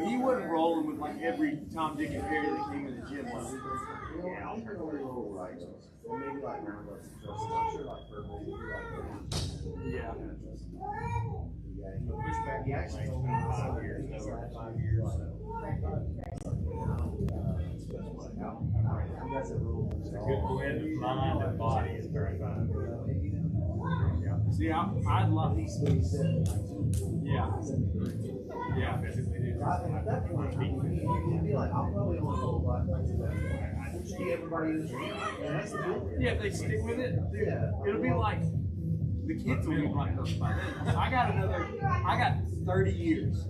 He wasn't rolling with like every Tom, Dick, and Harry that came in the gym. Was he? Yeah, I'll turn over a little right. Or maybe like round ups and trust. I'm sure like purple, you like yeah. Yeah, he actually told me 5 years. He's like 5 years. He doesn't rule. It's a good blend of mind and body is very fine. See, I'd love these. Yeah. Yeah. Physically, dude. At that point, he'd be like, I'll probably only go like that. Which be everybody in this room. And that's the deal. Yeah, if they stick with it, dude, it'll be like the kids will be like those by then. I got 30 years.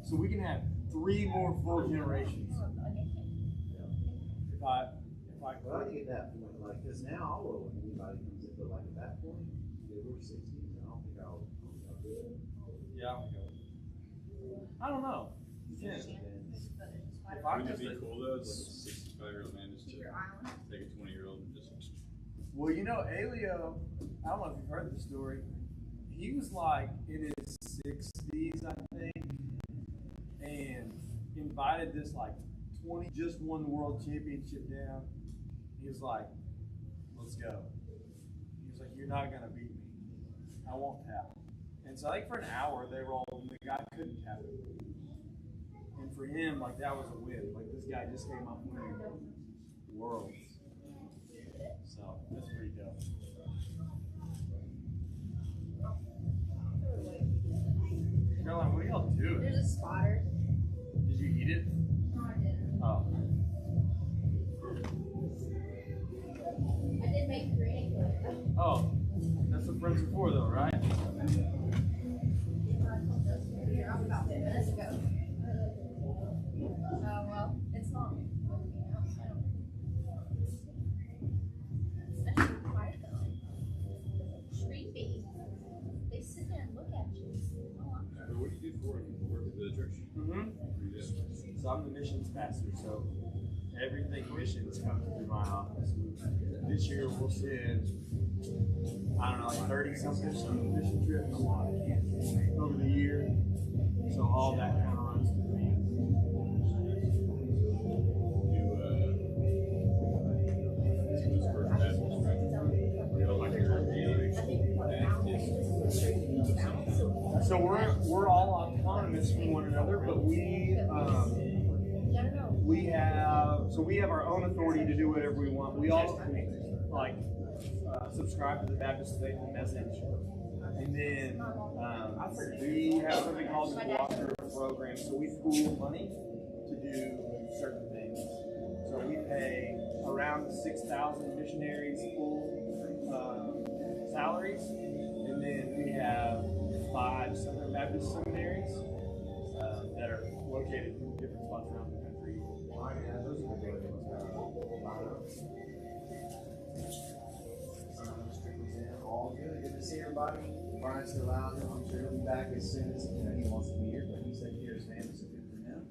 So we can have 3 more full generations. If I But I think at that point, like, because now I'll roll when anybody comes in, but like at that point, we're 60s, and I don't think I'll do it. Yeah. I don't know. Yeah. If I Wouldn't just, it be cool though? It's like a 65-year-old man just to take a 20-year-old and just. well, you know, Elio, I don't know if you've heard the story. He was like in his 60s, I think, and invited this like 20, just won the world championship down. He was like, let's go. He was like, you're not going to beat me. I won't tap. And so like for an hour they rolled and the guy couldn't tap it. And for him, like that was a win. Like this guy just came up winning worlds. So that's pretty dope. Caroline, what are y'all doing? There's a spotter. Did you eat it? No, I didn't. Oh. I did make granny cake. Oh. That's what friends are for though, right? You're about 10 minutes ago. Well, it's not. That's quiet though. Creepy. They sit there and look at you. What do you do for it? Work at the church? Mm-hmm. So I'm the missions pastor, so everything missions comes through my office. This year we'll send, I don't know, like 30 something mission trips over the year. So all that kind of runs through me. So we're all autonomous from one another, but we have our own authority to do whatever we want. We all like subscribe to the Baptist Faith and Message, and then we have something called the cooperative program. So we pool money to do certain things. So we pay around 6,000 missionaries full salaries, and then we have 5 Southern Baptist seminaries that are located in different spots around the country. All good. Good to see everybody. Brian's still out. I'm sure he'll be back as soon as he wants to be here, but he's taking care of his family, so good for him.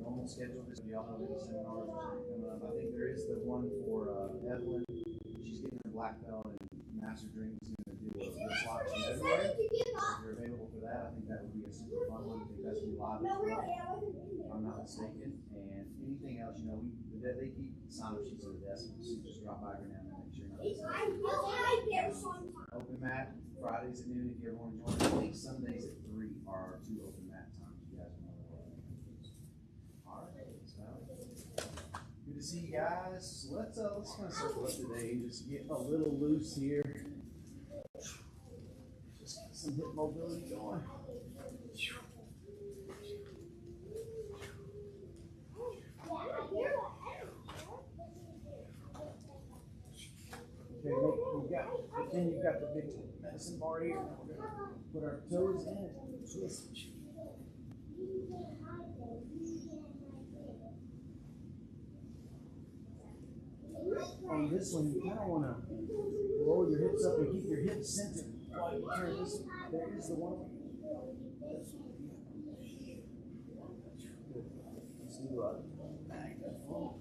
Normal schedule. Do y'all have any seminars or something coming up? I think there is the one for Evelyn. She's getting her black belt and master drink. She's going to do a wrist lock in February. So if you're available for that, I think that would be a super fun one. I think that's going to be live as well, if I'm not mistaken. And anything else, they keep sign-up sheets on the desk, so just drop by every now and then, make sure you're not open mat, Fridays at noon if you ever want to join. I think Sundays at 3 are our 2 open mat times. You guys know what. All right, so good to see you guys. Let's kind of circle up today and just get a little loose here. Just get some hip mobility going. Okay, you've got the big medicine bar here. We're going to put our toes in and twist. On this one, you kind of want to roll your hips up and keep your hips centered while you turn this. There is the one. Let's do back and forth.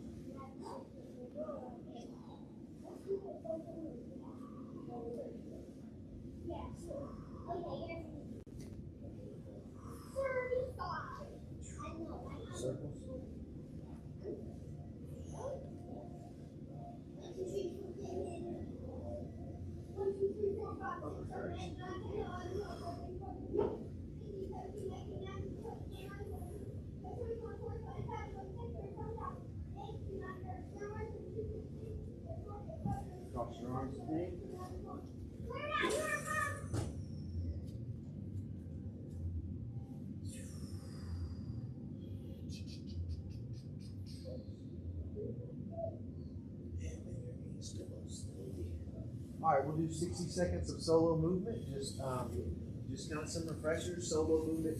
do 60 seconds of solo movement. Just kind of some refreshers, solo movement.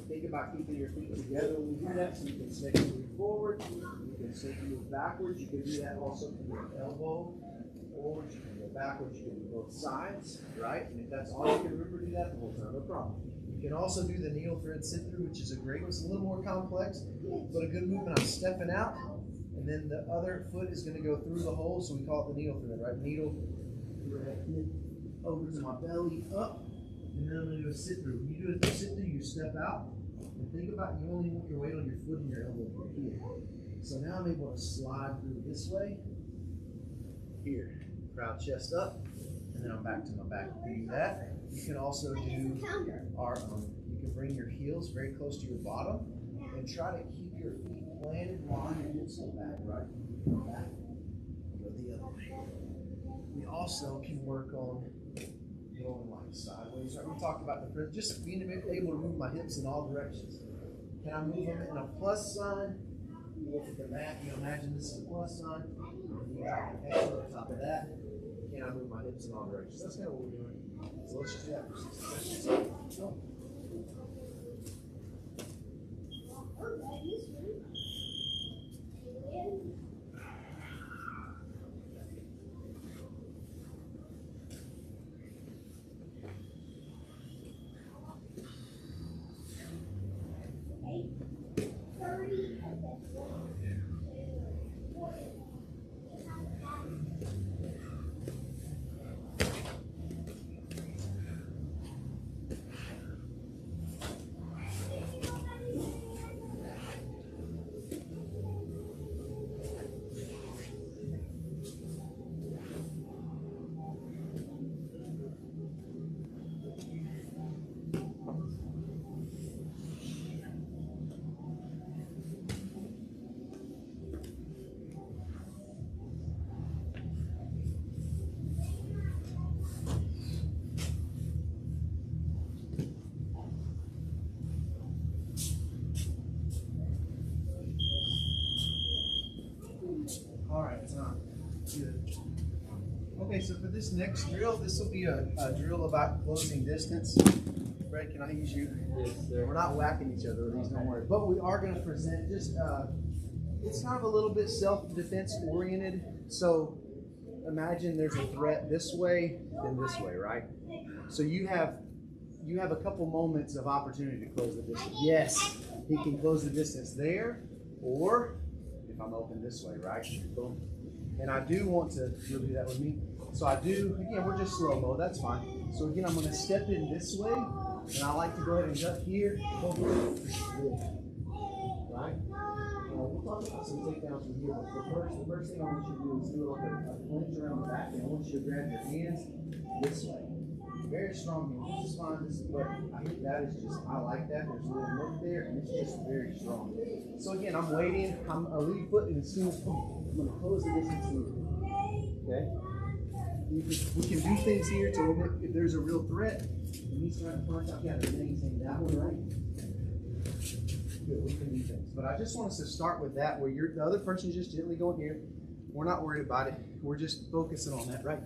Think about keeping your feet together when you do that, so you can safely move forward, you can safely move backwards. You can do that also from your elbow forwards, you can go backwards, you can do both sides, right? And if that's all you can remember, do that the whole time, no problem. You can also do the needle thread sit through, which is a great one. It's a little more complex, but a good movement. I'm stepping out, and then the other foot is going to go through the hole, so we call it the needle thread, right? Needle thread over to my belly, up, and then I'm going to do a sit through. When you do a sit through, you step out, and think about you only want your weight on your foot and your elbow here. So now I'm able to slide through this way, here, proud chest up, and then I'm back to my back. Do that. You can also do you can bring your heels very close to your bottom and try to keep your feet planted while your hips go back, right? Back. Go the other way. We also can work on going like sideways. Right? We talked about just being able to move my hips in all directions. Can I move them in a plus sign? You look at the mat, you imagine this is a plus sign. You got an X on top of that. Can I move my hips in all directions? That's kind of what we're doing. So let's just do that for 60 seconds. Go. All right, good. Okay, so for this next drill, this will be a drill about closing distance. Brett, can I use you? Yes, sir. We're not whacking each other with these, don't worry. But we are going to present just, it's kind of a little bit self-defense oriented. So imagine there's a threat this way and this way, right? So you have a couple moments of opportunity to close the distance. Yes, he can close the distance there, or if I'm open this way, right? Boom. And I do want to, you'll do that with me. So I do, again, we're just slow-mo, that's fine. So again, I'm going to step in this way, and I like to go ahead and duck here. Right? We'll talk about some takedowns from here, but the first thing I want you to do is do like a clinch around the back, and I want you to grab your hands this way. Very strong hand. This is fine. This is what I think that is just, I like that. There's a little note there, and it's just very strong. So again, I'm waiting. I'm a lead foot, and as soon as I'm going to close the distance here. Okay? We can do things here to limit if there's a real threat, and he's trying to punch out, got to maintain that one, right? Good, we can do things. But I just want us to start with that, where the other person's just gently going here. We're not worried about it. We're just focusing on that, right?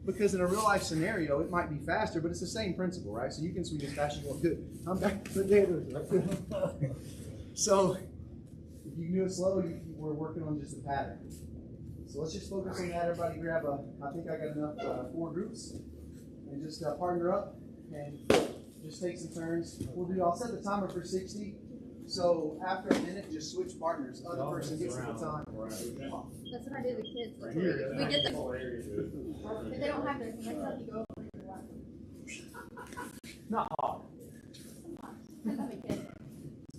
Because in a real life scenario, it might be faster, but it's the same principle, right? So you can swing as fast as you want. Good. I'm back to the right? So if you can do it slow, we're working on just the pattern. So let's just focus on that. Everybody grab I think I got enough 4 groups. And just partner up and just take some turns. I'll set the timer for 60. So after a minute, just switch partners. Other person gets the time. That's what I do with kids. We get them. If they don't have their, next time you go over to one. Not hard. Depends on the kid.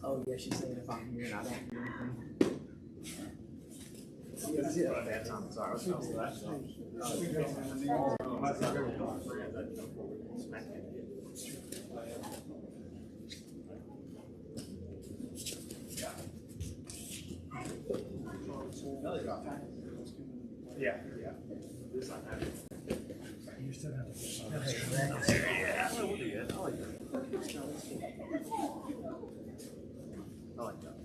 Oh, yeah, she's saying if I'm here and I don't hear anything. Yeah, a bad time. Sorry. Yeah. You still have to. I like that.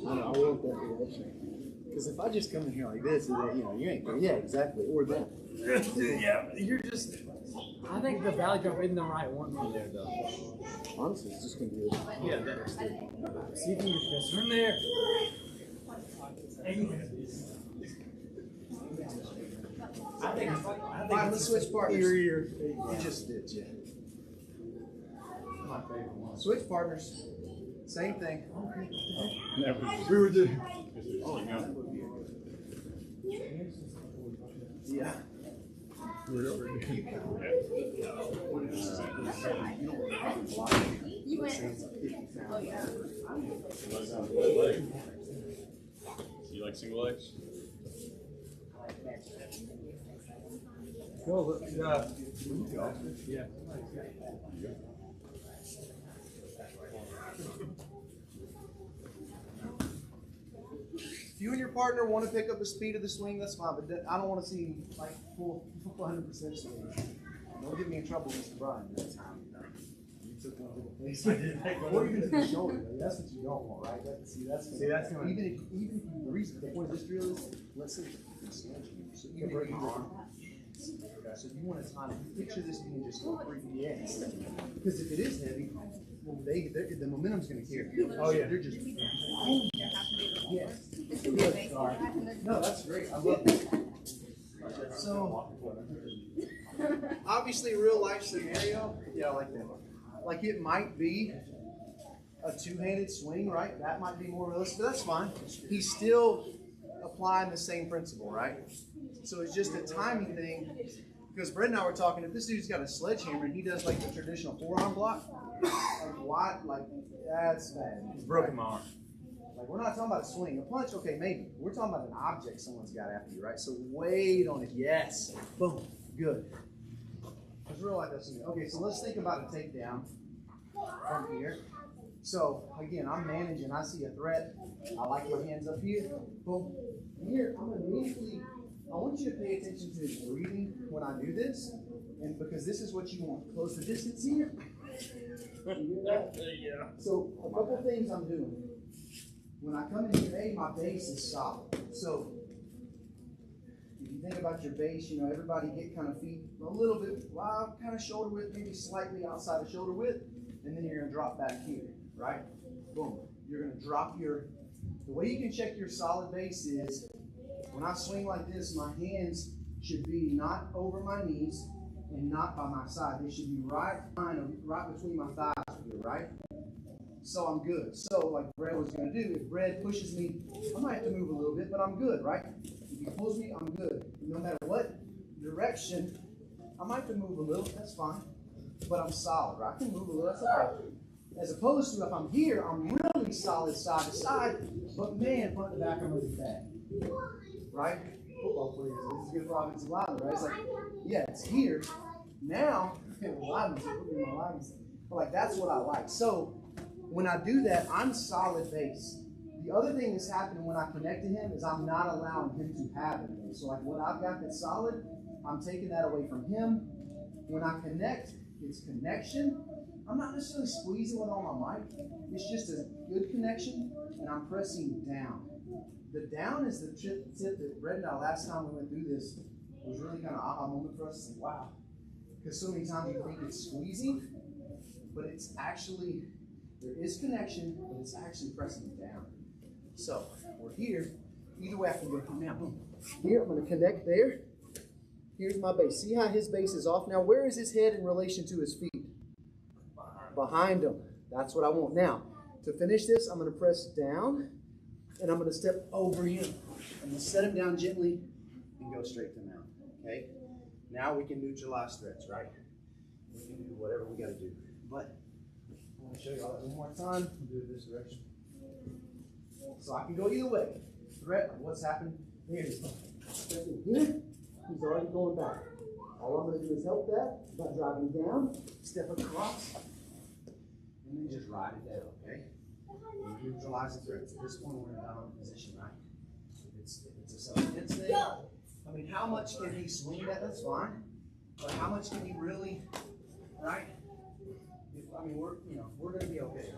I want that direction. Because if I just come in here like this, you know, you ain't. Yeah, exactly. Or that. Yeah, you're just. I think the valley jump isn't the right one for there, though. Honestly, it's just gonna be. Yeah, that's see if you can just from there. I think Let's switch partners. ear. You just did, yeah. Switch partners. Same thing. We were doing. Oh, yeah. Yeah. You went. Oh yeah. You like single legs? Go, yeah. Yeah. If you and your partner want to pick up the speed of the swing, that's fine. But I don't want to see like full 100% swing. Don't get me in trouble, Mr. Brian. That's how you took one to the face. I did take one. Or even to the shoulder. Like, that's what you don't want, right? That's gonna- even if the reason the point of this drill is, let's say it's expansion. So even if you so you want to time it. Picture this being just a free yes. Because if it is heavy, well, the momentum's going to carry. Oh yeah. They're just yes. No, that's great. I love it. So obviously, real life scenario. Yeah, I like that. Like it might be a two-handed swing, right? That might be more realistic, but that's fine. He's still applying the same principle, right? So it's just a timing thing. Because Brett and I were talking, if this dude's got a sledgehammer and he does like the traditional forearm block, like why, like that's bad. He's broken my arm. Like we're not talking about a swing, a punch. Okay, maybe we're talking about an object someone's got after you, right? So wait on it. Yes, boom, good. Because real life that's okay. So let's think about a takedown from here. So again, I'm managing. I see a threat. I like my hands up here. Boom. Here, I'm gonna immediately. I want you to pay attention to his breathing when I do this, and because this is what you want. Close the distance here. Yeah. So a couple things I'm doing. When I come in here, my base is solid. So if you think about your base, you know, everybody get kind of feet a little bit wide, kind of shoulder width, maybe slightly outside of shoulder width, and then you're going to drop back here, right? Boom. You're going to drop the way you can check your solid base is when I swing like this, my hands should be not over my knees and not by my side. They should be right between my thighs here, right? So I'm good. So like Brett was going to do, if Brett pushes me, I might have to move a little bit, but I'm good, right? If he pulls me, I'm good. No matter what direction, I might have to move a little, that's fine. But I'm solid, right? I can move a little, that's okay. As opposed to if I'm here, I'm really solid side to side, but man, front to back, I'm really bad. Right? Football players, this is good for offensive linemen, right? It's like, yeah, it's here. Now, but like that's what I like. So when I do that, I'm solid base. The other thing that's happening when I connect to him is I'm not allowing him to have anything. So like what I've got that's solid, I'm taking that away from him. When I connect, it's connection. I'm not necessarily squeezing with all my might. It's just a good connection, and I'm pressing down. The down is the tip that Brett and I, last time we went through this, was really kind of aha moment for us. It's like, wow. Because so many times you think it's squeezing, but it's actually, there is connection, but it's actually pressing down. So, we're here. Either way, I can go from now. Boom. Here, I'm going to connect there. Here's my base. See how his base is off? Now, where is his head in relation to his feet? Behind him. That's what I want. Now, to finish this, I'm going to press down, and I'm going to step over him. I'm going to set him down gently and go straight to mount. Okay? Now we can neutralize threats, right? We can do whatever we got to do. But I want to show you all that one more time. We'll do it this direction. So I can go either way. Threat of what's happening. There it is. Step in here. He's already going back. All I'm going to do is help that by driving down, step across, and then just ride it down, okay? And neutralize the threats. At this point, we're in a dominant position, right? If it's a self-defense thing, I mean, how much can he swing that? That's fine. But how much can he really, right? We're going to be okay.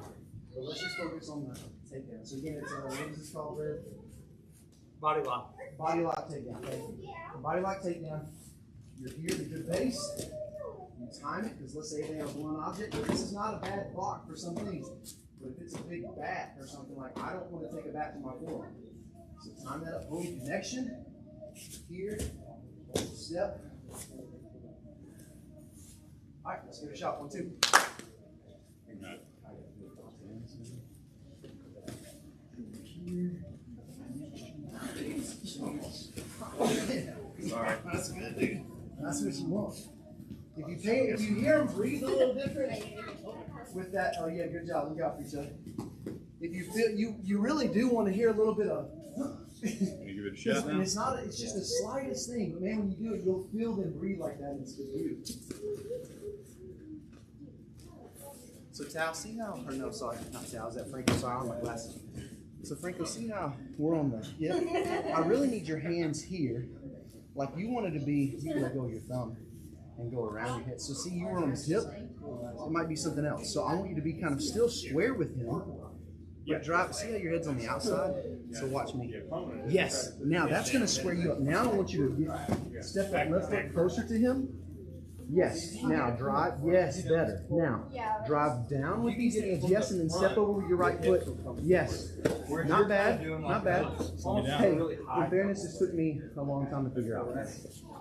But let's just focus on the takedown. So again, it's what is this called, Red? Body lock. Body lock takedown. Okay? Body lock takedown. You're here at your base. You time it, because let's say they have one object. This is not a bad block for some things. But if it's a big bat or something, like I don't want to take a bat to my forearm. So time that up. Hold connection. Here. Step. All right, let's give it a shot. 1, 2. All right. That's good, dude. That's what you want. If you hear them breathe a little different with that, oh yeah, good job. Look out for each other. If you feel you really do want to hear a little bit of. Can you give it a shot now? It's just the slightest thing, but man, when you do it, you'll feel them breathe like that, and it's good for you. So Tal, see how, or no, sorry, not Tal, is that Franco? Sorry, on my glasses. So Franco, see how we're on the hip? I really need your hands here. Like you wanted to be, you can let go of your thumb and go around your head. So see, you were on the hip, it might be something else. So I want you to be kind of still square with him, but drive, see how your head's on the outside? So watch me. Yes, now that's gonna square you up. Now I want you to step that left foot closer to him. Yes, now drive, yes, better. Now, drive down with these hands, yes, and then step over with your right foot. Yes, not bad, not bad. Hey, in fairness, this took me a long time to figure out.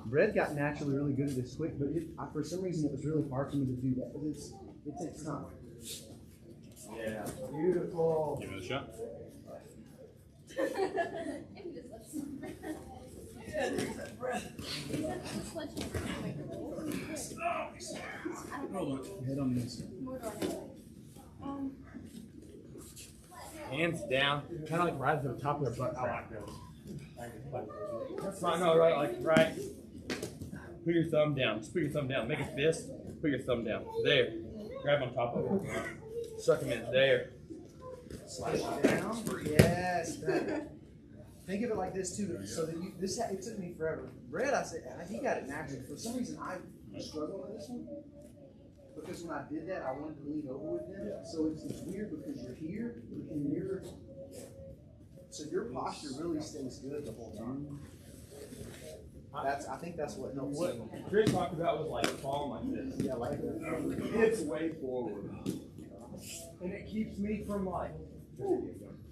Brett got naturally really good at this quick, but for some reason it was really hard for me to do that. It takes time. Yeah, beautiful. Give it a shot. Head on this. Hands down, kind of like right to the top of their butt. I like those. That's fine. No, right, like right. Put your thumb down. Just put your thumb down. Make a fist. Put your thumb down. There. Grab on top of it. Suck them in. There. Slide it down. Yes, better. Think of it like this too, so that it took me forever. Brett, I said, he got it naturally. For some reason, I struggled with this one. Because when I did that, I wanted to lean over with them. So it's weird because you're here, and so your posture really stays good the whole time. I think that's what helps. What Chris talked about was like falling like this. Yeah, like that. Hips way forward. And it keeps me from like,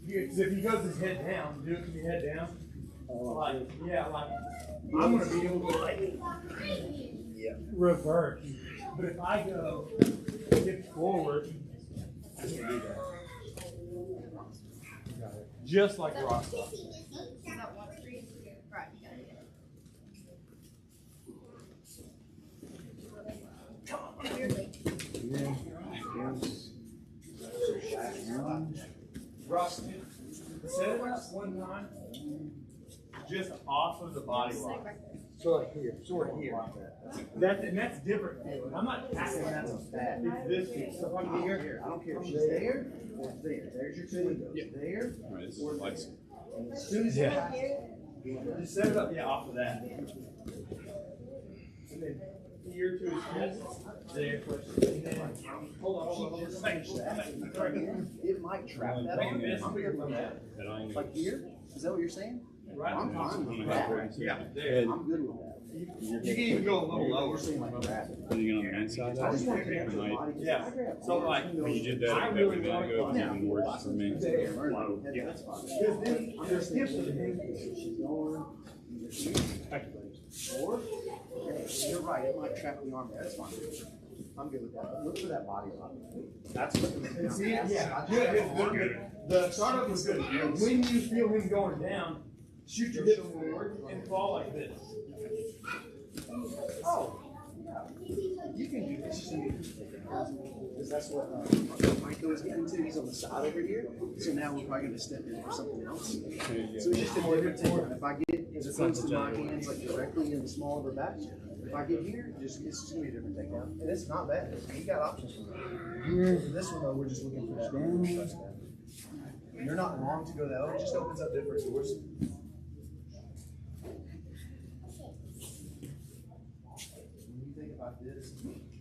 if he goes his head down, do it with your head down. Like, yeah, like, I'm going to be able to like, reverse. But if I go hips forward, I can't do that. Just like rock. Rock. Set it up one time, just off of the body lock. Sort of here. That's different. I'm not tackling that one. It's this. So if I'm here, I don't care if she's there or there. There's your two windows. There All right, this or is there. like, As soon as just set it up, off of that. And then ear to his chest. There. And then, hold on. Just finish that. It might trap that Make on a there. fist. Put your thumb down. that I ain't Like here? Is that what you're saying? Right I'm on fine top. with that. Yeah, there. I'm good with that. You can even go a little You're lower. saying like that. Are you going on the inside I of just it? want to connect with the Might- body. Yeah. So like, When you did that, I that really would want go, it was even worse for me. Yeah, that's fine. because then there's hips of the hand. She's going. Or, hey, you're right, it might trap the arm. That's fine. I'm good with that. But look for that body lock. That's what And see, yeah, good. The startup was good. When you feel him going down, shoot your hips forward and fall like this. Oh, yeah. You can do this. Because that's what Michael is getting to. He's on the side over here. So now we're probably going to step in for something else. So it's just a different thing. If I get, as opposed to my hands like directly in the small of her back, if I get here, it's just going to be a different takedown. And it's not bad. You got options for that. This one, though, we're just looking for that. You're not wrong to go that way. It just opens up different doors. About this.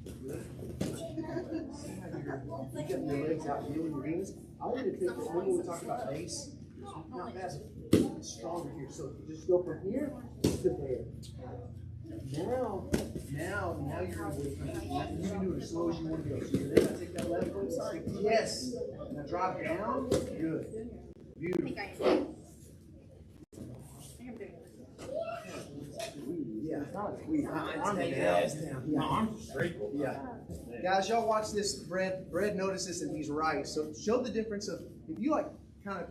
Good. See how you get your legs out here with your knees. I wanted to think that when we talk about base, not bad. it's stronger here. So you just go from here to there. Now you're going to you can do it as slow as you want to go. So you're going to take that left foot. Yes. Now drop down. Good. Beautiful. Yeah. Yeah. Guys, y'all watch this. Brad noticed this and he's right. So show the difference of if you like kind of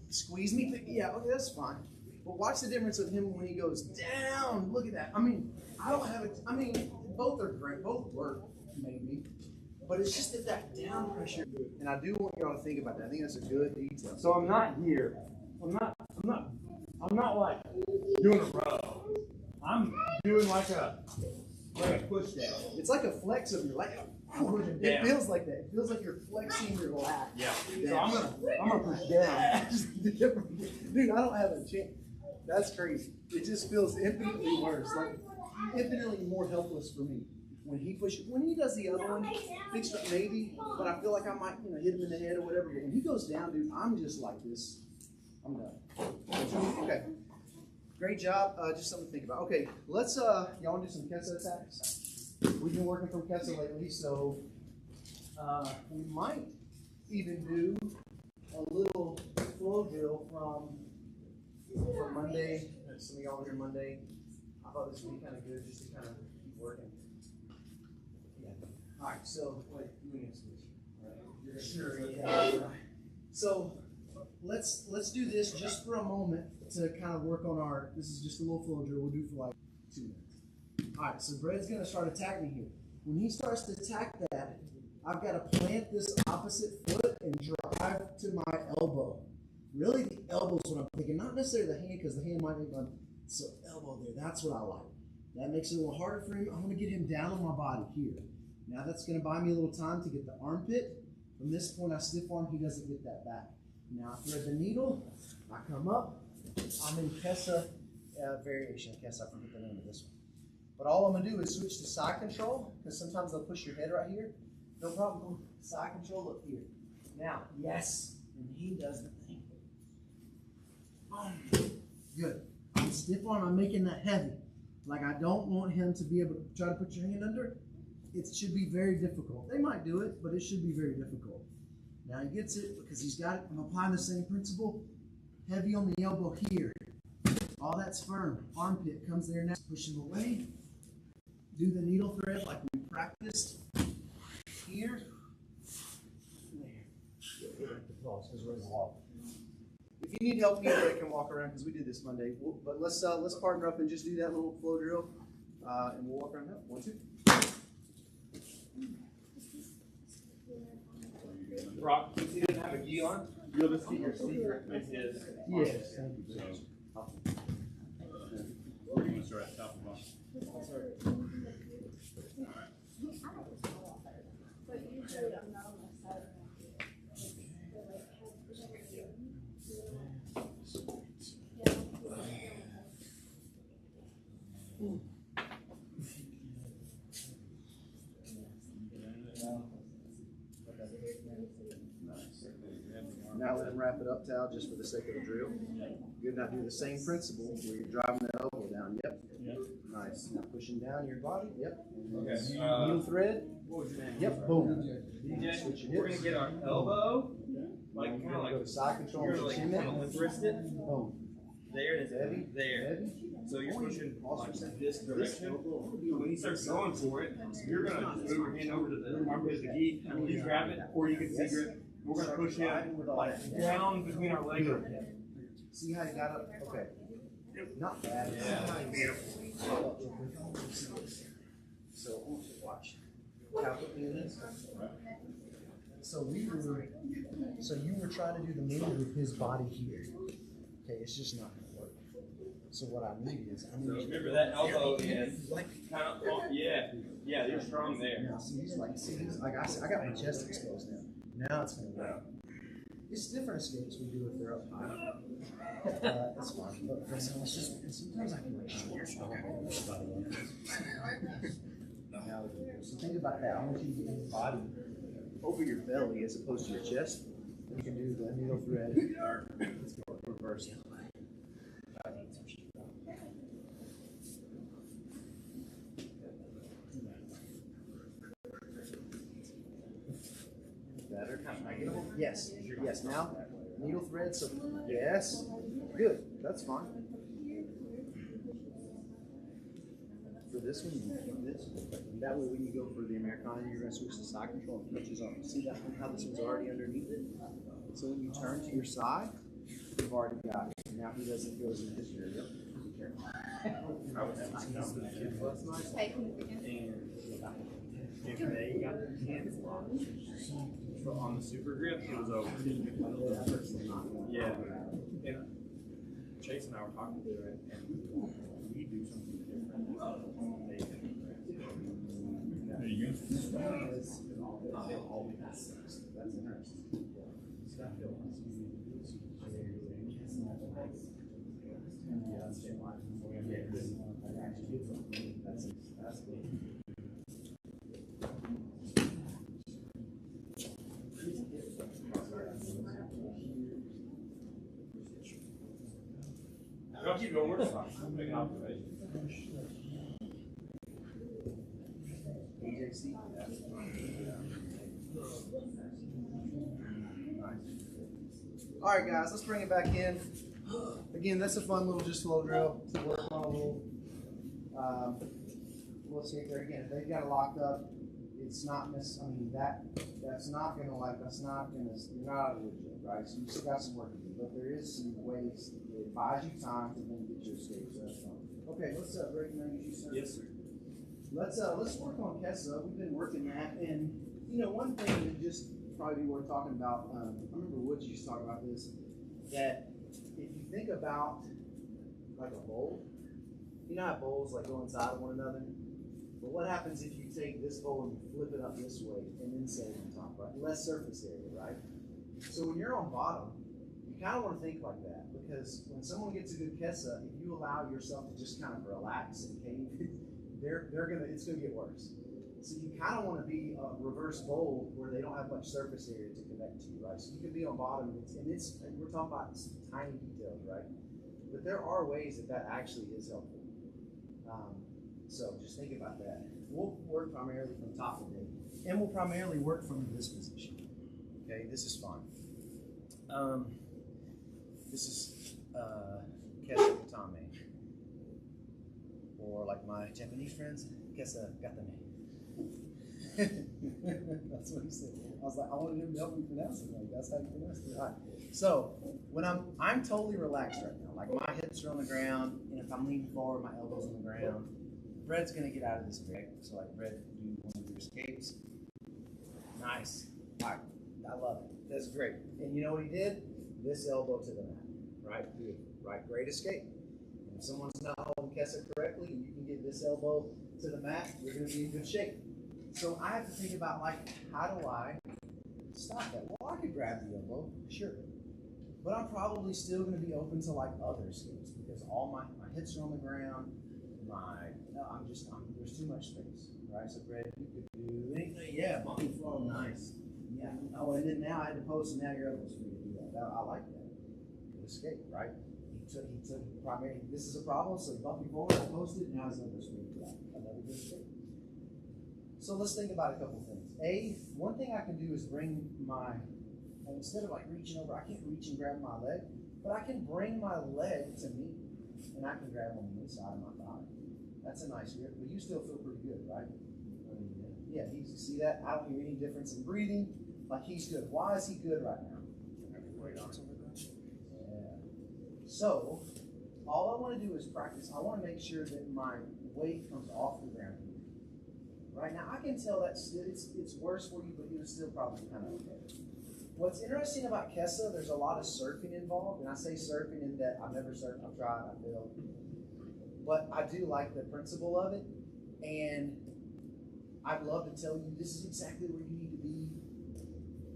squeeze me. Yeah, okay, that's fine. But watch the difference of him when he goes down. Look at that. I mean, I don't have it. I mean, both are great. Both work, maybe. But it's just that down pressure. And I do want y'all to think about that. I think that's a good detail. So I'm not here. I'm not like doing a row. I'm doing like a push down. It's like a flex of your lat. It feels like that. It feels like you're flexing your lat. Yeah. So I'm gonna push down. Dude, I don't have a chance. That's crazy. It just feels infinitely worse. Like infinitely more helpless for me. When he pushes, when he does the other one, fixed up maybe, but I feel like I might, hit him in the head or whatever. But when he goes down, dude, I'm just like this. I'm done. Okay. Great job. Just something to think about. Okay, let's y'all want to do some Kessa attacks? We've been working from Kessa lately, so we might even do a little flow drill from Monday. Some of y'all were here Monday. I thought this would be kind of good just to kind of keep working. Yeah. All right. So wait, you need to switch. Right? Sure. Yeah. So let's do this just for a moment to kind of work on our. This is just a little flow drill. We'll do for like 2 minutes. All right. So Brad's gonna start attacking here. When he starts to attack that, I've got to plant this opposite foot and drive to my elbow. Really, the elbow is what I'm thinking, not necessarily the hand, because the hand might be going, so elbow there, that's what I like. That makes it a little harder for him. I want to get him down on my body here. Now that's going to buy me a little time to get the armpit. From this point, I stiff arm, he doesn't get that back. Now I thread the needle, I come up, I'm in Kessa variation. Kessa, I forget the name of this one. But all I'm going to do is switch to side control, because sometimes they'll push your head right here. No problem, side control up here. Now, yes, and he does the thing. Good. I'm stiff arm, I'm making that heavy. Like I don't want him to be able to try to put your hand under. It should be very difficult. They might do it, but it should be very difficult. Now he gets it because he's got it. I'm applying the same principle. Heavy on the elbow here. All that's firm. Armpit comes there next. Push him away. Do the needle thread like we practiced. Here. There. If you need help, anybody can walk around because we did this Monday. But let's partner up and just do that little flow drill, and we'll walk around that. 1, 2. Brock, since he doesn't have a gi on, you'll just get your secret with his. Yes, thank you. We're going to start at the top of the box. Now let him wrap it up, Tal, just for the sake of the drill. Good. Now do the same principle where you're driving the elbow down. Yep. Nice. Now pushing down your body. Yep. Okay. Needle thread. What was your name? Yep. Boom. DJ, we're gonna get our elbow, like kind of like go to side control. you're like kind of twist it. Boom. There it is. Heavy. There. Heavy. So you're pushing like this direction. When he starts going for it, you're gonna just move your hand over to the armpit of the gi, and you grab it, or you can see grip. We're gonna push him like down between our legs. See how you got up? Okay. Not bad. Yeah. Beautiful. So watch. Now put me in this. So you were trying to do the move with his body here. Okay, it's just not gonna work. So what I need is So remember that elbow is kind of yeah, you're strong there. Now see he's like I got my chest exposed now. Now it's gonna work. It's different escapes we do if they're up high. That's fine. But it's just sometimes I can like now, so think about that. I want you to get your body over your belly as opposed to your chest. You can do the needle thread. Let's go reverse. Yes, yes. Now, needle thread. So yes, good. That's fine. For this one, this. That way, when you go for the Americana, you're going to switch to side control and touches on. See that how this one's already underneath it. So when you turn to your side, you've already got it. Now he doesn't go in this area. Be careful. I would have my kids last night. Okay, can you begin? And if they got their hands locked on the super grip, it was over. Yeah. And Chase and I were talking to it, and we do something different. That's interesting. That's good. Don't keep going. We're fine. I'm making observations. BJC. All right, guys, let's bring it back in. Again, that's a fun little just flow drill to work on a little. We'll see if they're again. If they've got it locked up, it's not necessarily. I mean, that's not gonna that's not gonna. You're not out of the woods yet, right? So you still got some work to do, but there is some ways that buys you time to then get your escape. So that's fun. Okay, let's recognize you, sir. Yes, sir. Let's work on Kessa. We've been working that, and one thing that just probably be worth talking about. I remember Woods used to talk about this. That if you think about like a bowl, you know how bowls like go inside of one another. But what happens if you take this bowl and you flip it up this way and then set it on top, right? Less surface area, right? So when you're on bottom, you kind of want to think like that, because when someone gets a good Kessa, if you allow yourself to just kind of relax and cave, it's gonna get worse. So you kind of want to be a reverse bowl where they don't have much surface area to connect to, right? So you can be on bottom, and we're talking about tiny details, right? But there are ways that actually is helpful. So just think about that. We'll work primarily from top of it, and we'll primarily work from this position. Okay, this is fun. This is Kessa Gatame, or like my Japanese friends, Kessa Gatame. That's what he said. I was like, I wanted him to help me pronounce it. Like, that's how you pronounce it. All right. So when I'm totally relaxed right now. Like my hips are on the ground, and if I'm leaning forward, my elbows on the ground. Fred's gonna get out of this break. So like Fred, do one of your escapes. Nice. All right. I love it. That's great. And you know what he did? This elbow to the mat. Right? Beautiful. Right? Great escape. And if someone's not holding Kessa correctly, and you can get this elbow to the mat, you're gonna be in good shape. So I have to think about, like, how do I stop that? Well, I could grab the elbow, sure. But I'm probably still going to be open to, like, other escapes, because all my hips are on the ground. There's too much space, right? So, Brad, you could do anything. Yeah, monkey flow, nice. Yeah. Oh, and then now I had to post, and now your elbow's free to do that. I like that. Good escape, right? He took primary. This is a problem, so he bumped me forward, I posted, now his elbow's free to do that. Another good escape. So let's think about a couple things. One thing I can do is bring instead of like reaching over, I can't reach and grab my leg, but I can bring my leg to me, and I can grab on the inside of my thigh. That's a nice grip, but you still feel pretty good, right? Yeah, you see that? I don't hear any difference in breathing. Like he's good. Why is he good right now? Yeah. So all I want to do is practice. I want to make sure that my weight comes off the ground. Right now, I can tell that it's worse for you, but you're still probably kind of okay. What's interesting about Kessa, there's a lot of surfing involved, and I say surfing in that I've never surfed, I've tried, I failed. But I do like the principle of it, and I'd love to tell you this is exactly where you need to be.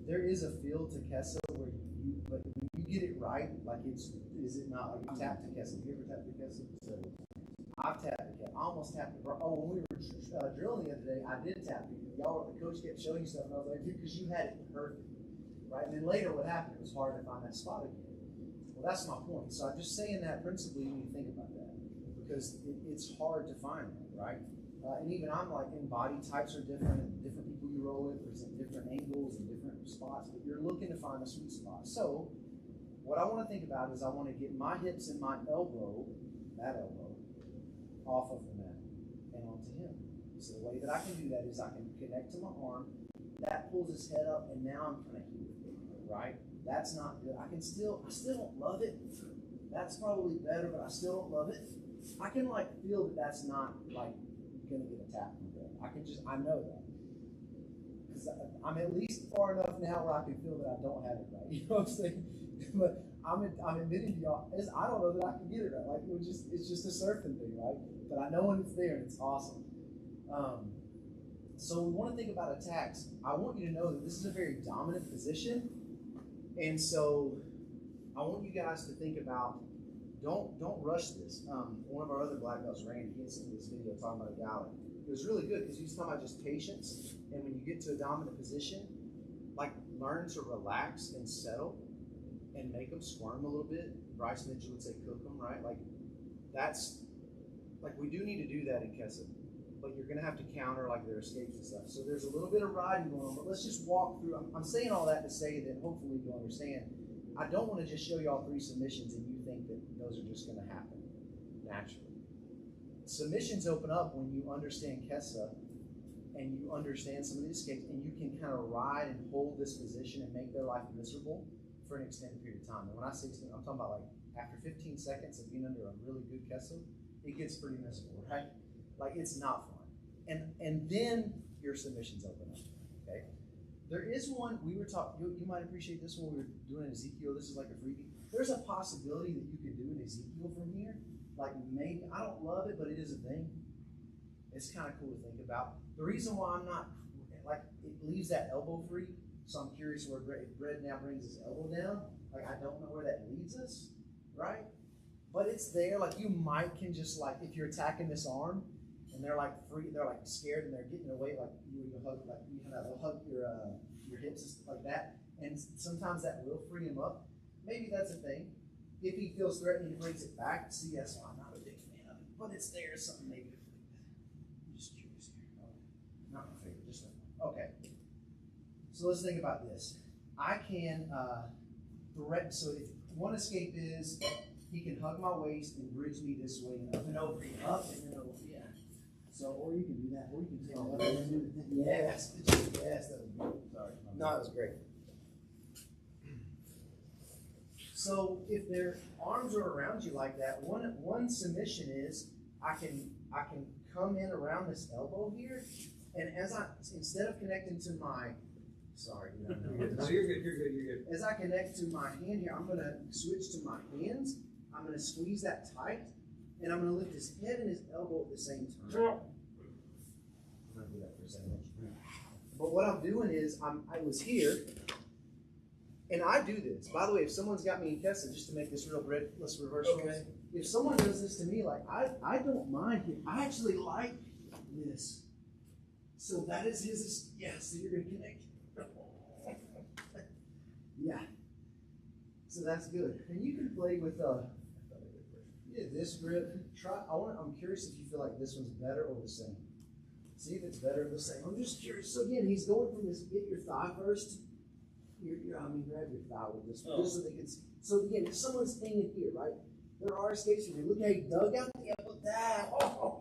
There is a feel to Kessa but when you get it right, like is it not like you tap to Kessa? Have you ever tapped to Kessa? I've tapped it. I almost tapped it. Oh, when we were drilling the other day, I did tap it. The coach kept showing you stuff, and I was like, dude, because you had it perfect. Right? And then later what happened, it was hard to find that spot again. Well, that's my point. So I'm just saying that principally you need to think about that. Because it's hard to find that, right? And even I'm like, in body types are different, and different people you roll with present different angles and different spots, but you're looking to find a sweet spot. So what I want to think about is I want to get my hips and my elbow, that elbow, off of the mat and onto him. So the way that I can do that is I can connect to my arm, that pulls his head up, and now I'm kind of here, right? That's not good. I still don't love it. That's probably better, but I still don't love it. I can like feel that that's not like gonna get a tap from there. I know that. Because I'm at least far enough now where I can feel that I don't have it right. You know what I'm saying? But I'm admitting to y'all, I don't know that I can get it right. Like it's just a surfing thing, right? But I know when it's there and it's awesome. So we want to think about attacks. I want you to know that this is a very dominant position. And so I want you guys to think about, don't rush this. One of our other black belts, Randy, he had seen this video talking about a guy. It was really good because he was talking about just patience. And when you get to a dominant position, like learn to relax and settle and make them squirm a little bit. Bryce Mitchell would say cook them, right? Like that's, like we do need to do that in Kessa. But you're going to have to counter like their escapes and stuff. So there's a little bit of riding going on, but let's just walk through. I'm saying all that to say that hopefully you'll understand. I don't want to just show y'all 3 submissions and you think that those are just going to happen naturally. Submissions open up when you understand Kessa and you understand some of the escapes and you can kind of ride and hold this position and make their life miserable for an extended period of time. And when I say extended, I'm talking about like after 15 seconds of being under a really good Kessa, it gets pretty miserable, right? Like it's not fun. And then your submissions open up, okay? There is one, we were talking, you might appreciate this one, we were doing Ezekiel, this is like a freebie. There's a possibility that you could do an Ezekiel from here. Like maybe, I don't love it, but it is a thing. It's kind of cool to think about. The reason why I'm not, like it leaves that elbow free, so I'm curious where Brett now brings his elbow down. Like I don't know where that leads us, right? But it's there, like you might can just like, if you're attacking this arm, and they're like free, they're like scared, and they're getting away. Like you hug, like you kind of hug your hips and stuff like that. And sometimes that will free him up. Maybe that's a thing. If he feels threatened, he brings it back. See, that's why I'm not a big fan of it, but it's there. Something maybe to flick that. I'm just curious here. Okay. Not my favorite. Just okay. So let's think about this. I can threaten. So if one escape is he can hug my waist and bridge me this way and up and over, up and then over. Yeah. So, or you can do that, or you can take that and do the thing. Yes, yes, that was good. Sorry. No, it was great. So, if their arms are around you like that, one submission is I can come in around this elbow here, and instead of connecting to my, sorry, no, you're good. As I connect to my hand here, I'm going to switch to my hands. I'm going to squeeze that tight. And I'm going to lift his head and his elbow at the same time. I'm going to do that for a second. But what I'm doing is, I was here, and I do this. By the way, if someone's got me in Kessa, just to make this real, let's reverse okay. If someone does this to me, like, I don't mind it. I actually like this. So that is his, yeah, so you're going to connect. Yeah. So that's good. And you can play with, this grip, I'm curious if you feel like this one's better or the same. See if it's better or the same. I'm just curious. So again, he's going from this, get your thigh first. Grab your thigh with this one. Just so they can see. So again, if someone's hanging here, right? There are escapes here. Look how he dug out the elbow. That,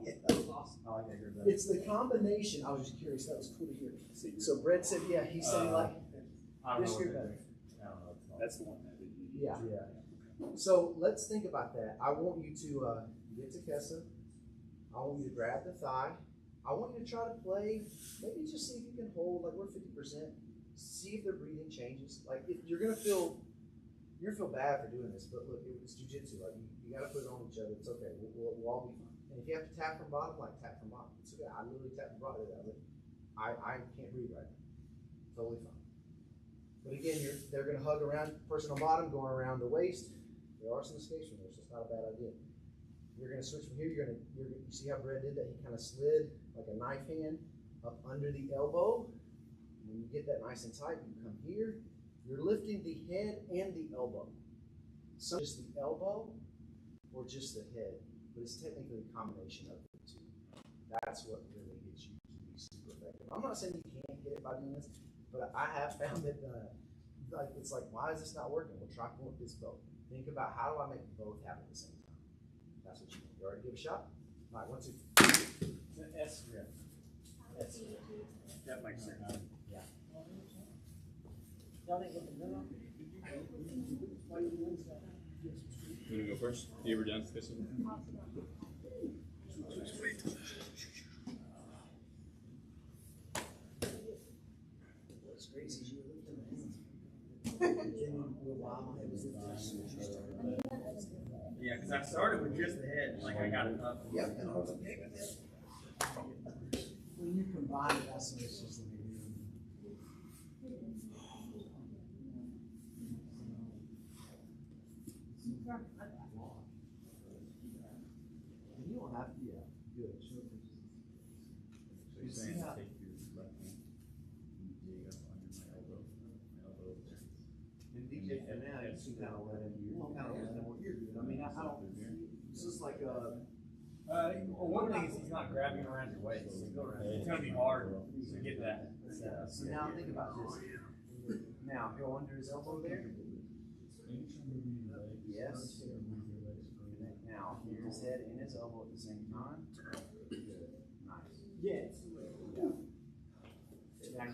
yeah, that was awesome. I like that. It's the combination. I was just curious. That was cool to hear. So Brett said, yeah, he said he liked this grip better. That's the one that yeah. So let's think about that. I want you to get to Kessa. I want you to grab the thigh. I want you to try to play, maybe just see if you can hold, like we're 50%. See if their breathing changes. Like if you're gonna feel bad for doing this, but look, it's jiu-jitsu. Like you gotta put it on each other. It's okay. We'll all be fine. And if you have to tap from bottom, like tap from bottom. It's okay. I literally tap from bottom. I can't breathe right now. Totally fine. But again, they're gonna hug around, person on bottom, going around the waist. There are some escapes from there, so it's not a bad idea. You're going to switch from here. You see how Brett did that? He kind of slid like a knife hand up under the elbow. When you get that nice and tight, you come here. You're lifting the head and the elbow. So just the elbow or just the head, but it's technically a combination of the two. That's what really gets you to be super effective. I'm not saying you can't get it by doing this, but I have found that it's like, why is this not working? Well, try with this both. Think about how do I make both happen at the same time. That's what you want. You already give a shot? All right, 1, 2. The S grip. That's That makes sense. yeah. You wanna go first? You ever done fishing? What's crazy is you were looking at it. Then a while it was in there. Yeah, because I started with just the head, like I got it up. Yeah, and I was okay with it. When you combine it, that's when it's just like you don't have to, yeah, good. So you're See saying how- take your left hand and dig up under my elbow up there. In DJ for now, you can kind of let him, what you're doing. I mean, I don't, it's just like, Well, one thing is he's not grabbing around your waist. It's gonna be hard to get that. so now think about this. Now, go under his elbow there. Yes. Now, hold his head and his elbow at the same time. Nice. Yes. Now you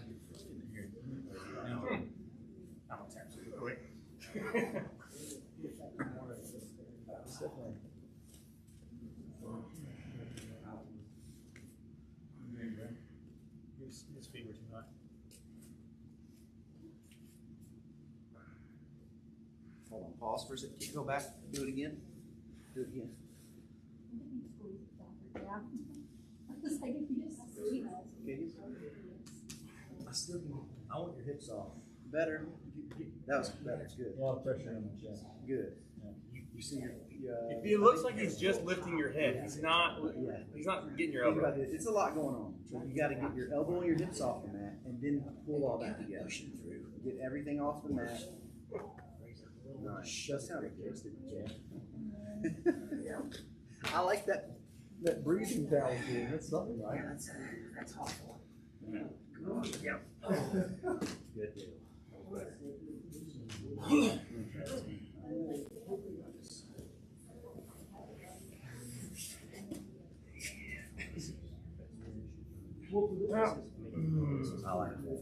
I'm gonna tap super quick. His feet were too high. hold on, pause for a second. Can you go back? Do it again. Do it again. Yeah. I was like, if you just squeeze it. I still can. I want your hips off. Better. That was better. Good. A lot of pressure on the chest. Good. You see your. If it looks like he's just lifting your head, he's not. He's not getting your Think elbow. about this. It's a lot going on. So you got to get your elbow and your hips off the mat, and then pull all that together. Get everything off the mat. Nice. That's how it goes. I like that. That breathing towel thing, that's something, right? That's awful. Yeah. Good deal. I like that.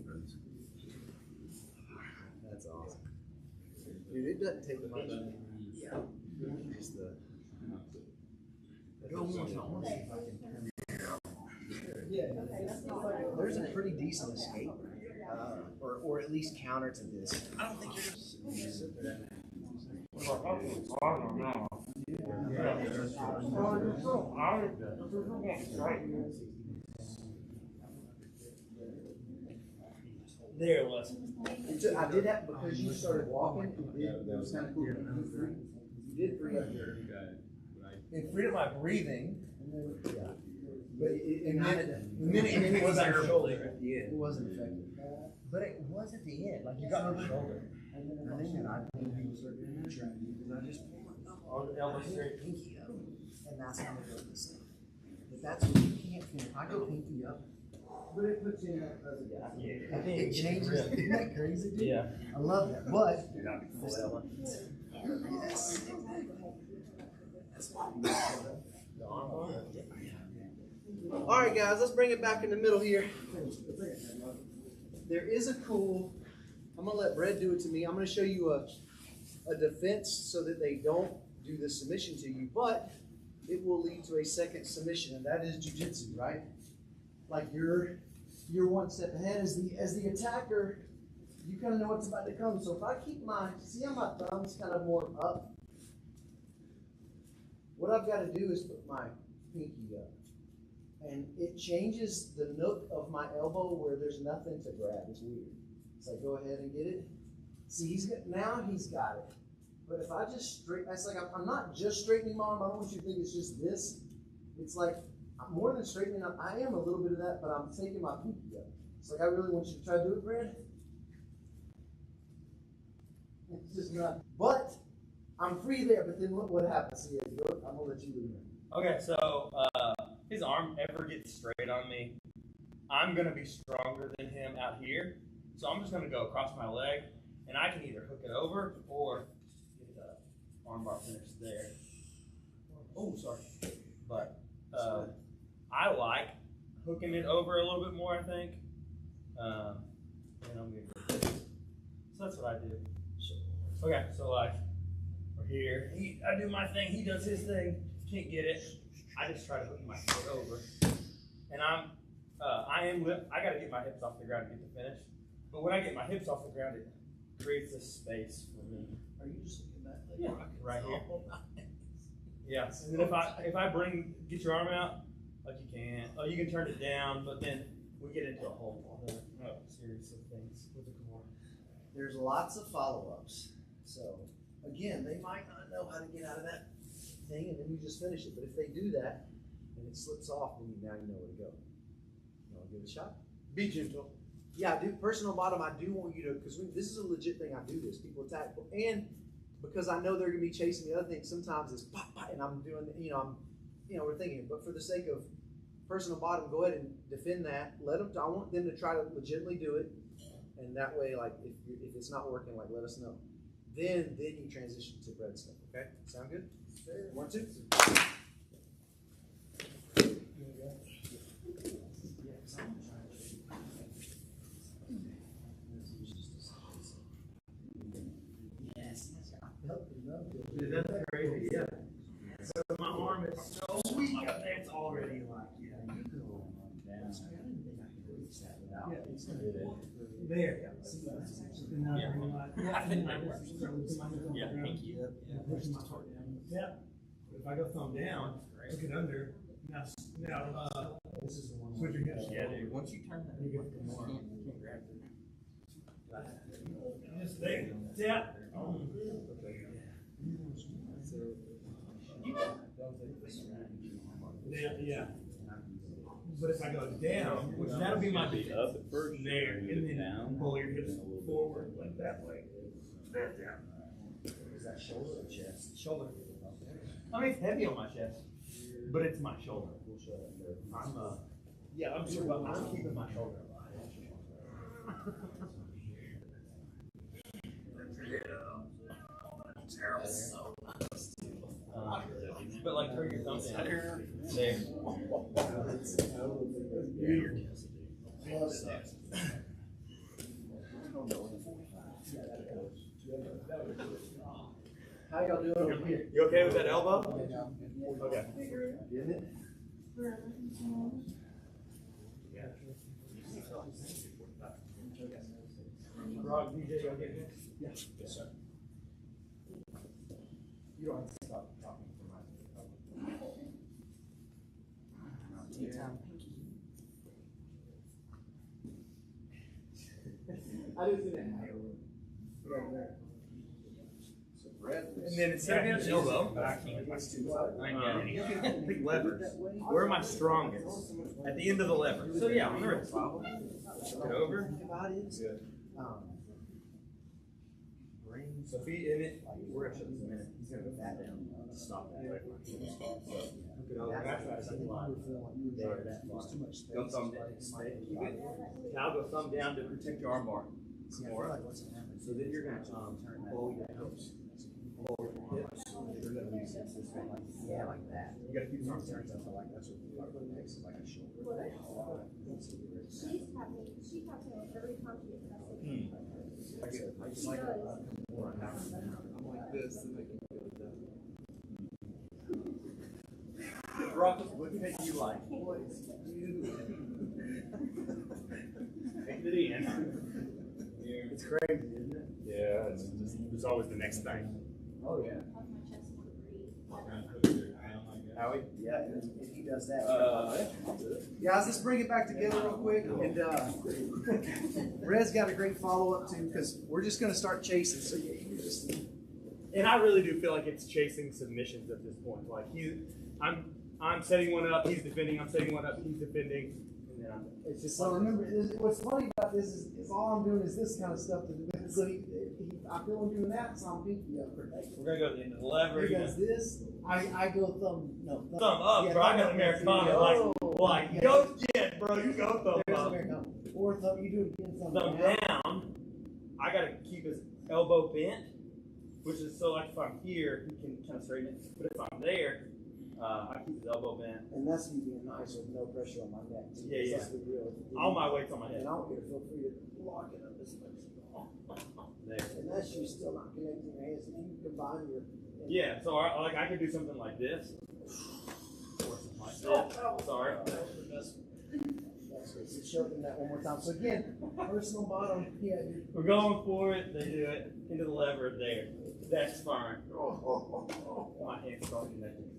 That's awesome. Dude, it doesn't take much. Yeah. Just the. Yeah. There's a pretty decent escape, or at least counter to this. I don't think you're sit there. There it was. I did that because you started walking. It was kind of cool. You did 3 up there. It freed up my breathing. Yeah. But and then it was on your shoulder. Yeah, it wasn't effective. But it was at the end, like you got on the shoulder. And then I think people start doing that track because I just pull my elbow straight, pinky up, and that's how I go this stuff. But that's what you can't feel. I go pinky up, but it puts you in that other guy. Yeah. I think it changes. Isn't that crazy, dude? Yeah. I love that. But yes. All right, guys, let's bring it back in the middle here. There is a cool, I'm going to let Brett do it to me. I'm going to show you a defense so that they don't do the submission to you, but it will lead to a second submission, and that is jiu-jitsu, right? Like you're one step ahead as the attacker. You kind of know what's about to come. So if I keep see how my thumb's kind of more up? What I've got to do is put my pinky up. And it changes the nook of my elbow where there's nothing to grab. It's weird. So I go ahead and get it. See, now he's got it. But if I just that's like I'm not just straightening my arm. I don't want you to think it's just this. It's like more than straightening up. I am a little bit of that, but I'm taking my pinky up. It's like I really want you to try to do it, Brad. It's just not. But I'm free there. But then what happens? See, I'm gonna let you leave. Okay, so his arm ever gets straight on me, I'm gonna be stronger than him out here. So I'm just gonna go across my leg, and I can either hook it over or get the armbar finish there. Oh, sorry. But I like hooking it over a little bit more, I think. And I'm gonna go this. So that's what I do. Okay, so like we're here. I do my thing. He does his thing. Can't get it. I just try to hook my foot over, and I got to get my hips off the ground to get the finish. But when I get my hips off the ground, it creates this space for me. Are you just looking back? Like, Yeah, right here. oh, nice. Yeah, and then if I get your arm out, like you can, you can turn it down, but then we get into a whole other series of things with the core. There's lots of follow-ups. So again, they might not know how to get out of that thing, and then you just finish it. But if they do that and it slips off, then now you know where to go. You want to give it a shot? Be gentle. Yeah, I do. Personal bottom, I do want you to, because this is a legit thing. I do this. People attack, and because I know they're going to be chasing the other thing. Sometimes it's pop, pop, and I'm doing, we're thinking. But for the sake of personal bottom, go ahead and defend that. Let them. I want them to try to legitimately do it, and that way, like if it's not working, like let us know. Then you transition to bread stuff. Okay, sound good? 1, 2. Dude, that's crazy, yeah. So my arm is so weak up there, it's already like, There. Yeah, thank you. Yeah. If I go thumb down, look it under. Now, this is the one. Switch your hips. Yeah, dude. Once you turn that, you get more. Can't grab it. Just there. Yeah. Yeah. But if I go down, which that'll be my big up at first there, and then down, pull your hips forward like that way. There, down. Is that shoulder or chest? Shoulder. I mean, it's heavy on my chest, but it's my shoulder. I'm sure, but I'm keeping my shoulder alive. But like, turn your thumb down. There. How y'all doing over here? You okay with that elbow? Okay. Isn't it? Rob, BJ, y'all get this? Yeah. Yes, sir. You don't have to stop talking for my I didn't see that. Right there. Red. And then instead of being an elbow, I ain't got any big levers. Where am I strongest? At the end of the lever. So yeah, on the wrist. Get over. Good. So if he in it, we're gonna shut this in a minute. He's gonna go back down. Stop that. Hook it over. Go thumb down. Keep it. Now go thumb down to protect your arm bar. Some more. So then you're gonna pull your hips. Pull your hips. You're gonna use this way. Yeah, like that. You gotta keep your arms turned up. Like that's what we talk about next. Like a shoulder. She's happy every time she gets message. I'm like this, and I can go with that. Brock is looking at you like, take it in. It's crazy, isn't it? Yeah, it's always the next thing. Oh, yeah. Howie? Yeah, if he does that. Guys, let's bring it back together real quick. And Red's got a great follow-up too, because we're just going to start chasing. So yeah, you just. And I really do feel like it's chasing submissions at this point. Like I'm setting one up, he's defending. I'm setting one up, he's defending. And then It's just so remember, what's funny about this is all I'm doing is this kind of stuff. So I feel him doing that, so I'm thinking, yeah, protect. We're gonna go to the end of the lever. He does this. I go thumb Thumb up, bro. I got Americana. Like go, yeah, bro. You go thumb There's up. Americana. Or thumb. You do it again. Thumb down. I gotta keep his elbow bent, which is so like if I'm here, he can kind of straighten it. But if I'm there, I keep his elbow bent. And that's me being nice with no pressure on my neck. Yeah, yeah. That's the real. All my weight's on my head. And I want you to feel free to lock it up this much. There. And that's you still not connecting your hands. If you combine your. Yeah, so I could do something like this. Or something like this. Sorry. That's good. So show them that one more time. So again, personal bottom. Yeah. We're going for it. They do it. Into the lever there. That's fine. My hands start connected.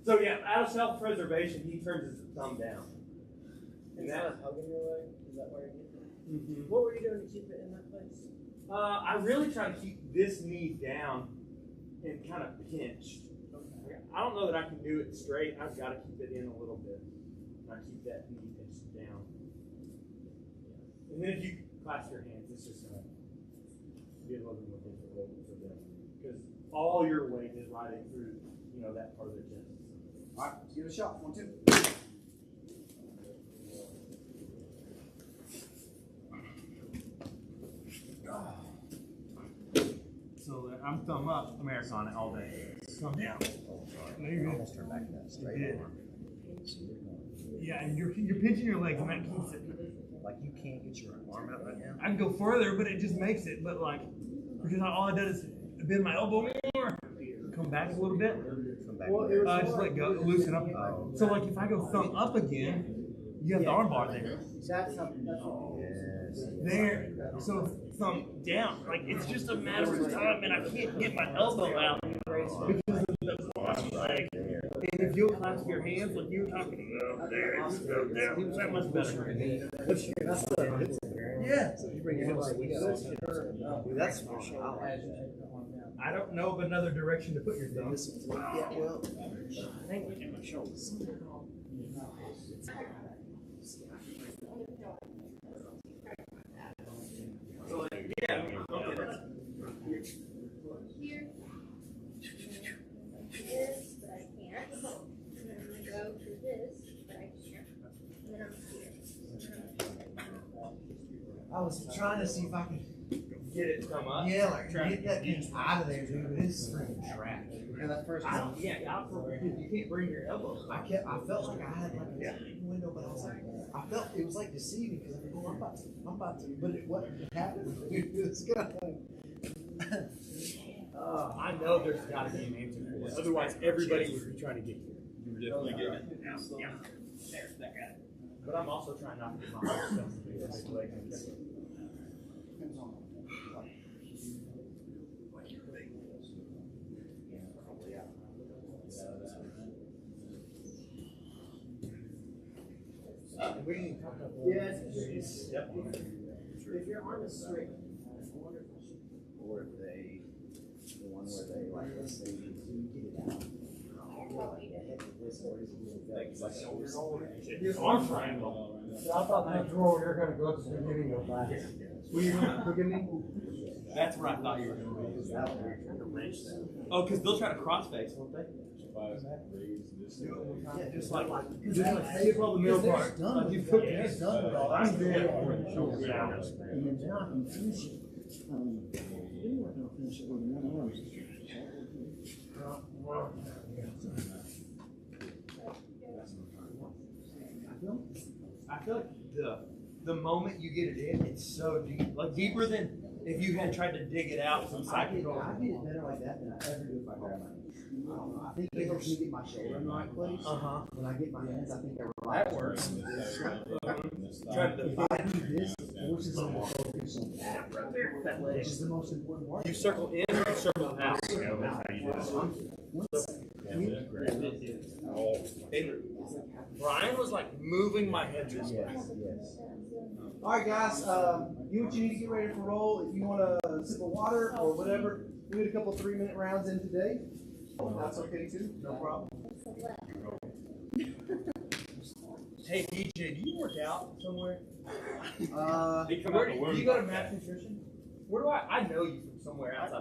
So yeah, out of self-preservation, he turns his thumb down. And that hugging your leg. Is that where you're getting? Mm-hmm. What were you doing to keep it in that place? I really try to keep this knee down and kind of pinched. I don't know that I can do it straight. I've got to keep it in a little bit. And I keep that knee pinched down. And then if you clasp your hands, it's just going to be a little bit more difficult for them. Because all your weight is riding through, that part of their chest. All right, let's give it a shot. 1, 2. So I'm thumb up, Americana all day. Thumb down. No, you're almost turned back to that straight arm. Yeah, and you're pinching your legs, and that keeps it. Like you can't get your arm out right now. I can go further, but it just makes it. But because all I did is bend my elbow more, come back a little bit. Come back. Just let go, loosen up. So if I go thumb up again, you have the arm bar there. That's what. Yes. There. So thumb down. It's just a matter of time, and I can't get my elbow out because of the bottom leg. And if you'll clasp your hands like you were talking about, there, it's that much better. Yeah. So you bring your hips like that's for sure. I don't know of another direction to put your thumb. Yeah, well, I think we can my shoulders. So yeah, okay, that's Here. This, but I can't. And then I'm gonna go to this, but I can't. And then I'm here. I was trying to see if I could. get it to come up. Yeah, like get that thing out of there, dude. But it's freaking trapped. yeah, that first I one. don't, you can't bring your elbows. I felt like I had like a window, but I was like, I felt it was like deceiving because I go, I'm about to, but what happened? It's gonna. I know there's got to be an answer for this. Otherwise, everybody would be trying to get here. You were definitely getting it. Yeah. There's that guy. But I'm also trying not to get my heart stuff to be a big leg. Yes. Yep. If your arm is straight. Or if they, the one where they like, let's say you get it out. Your arm triangle. I thought that's where you're going to go to the beginning of that. Were you going to Beginning? That's where I thought you were going to be. Oh, because they'll try to cross-face, won't they? Yeah, just like tape on the middle part. Like you put It's this. done with all that. I'm dead. Yeah. And then now I can finish it. Didn't work on finish it with one arm. I feel like the moment you get it in, it's so deep, like deeper than if you had tried to dig it out from side I get it control. better like that than I ever do if I grab my hands. I don't know. I think it helps me get my shoulder in the right place. When I get my hands, I think I relax. That works. Trying to if I do this, it forces me to focus on that, which is the most important part. You circle in or you circle out. Brian was like moving my head this way. Yes. All right, guys. You what you need to get ready for roll. If you want a sip of water or whatever, we did a couple 3-minute rounds in today. That's okay too. No problem. Hey DJ, do you work out somewhere? He come Where out do the womb you go to like Mass that. Nutrition? Where do I know you from somewhere outside?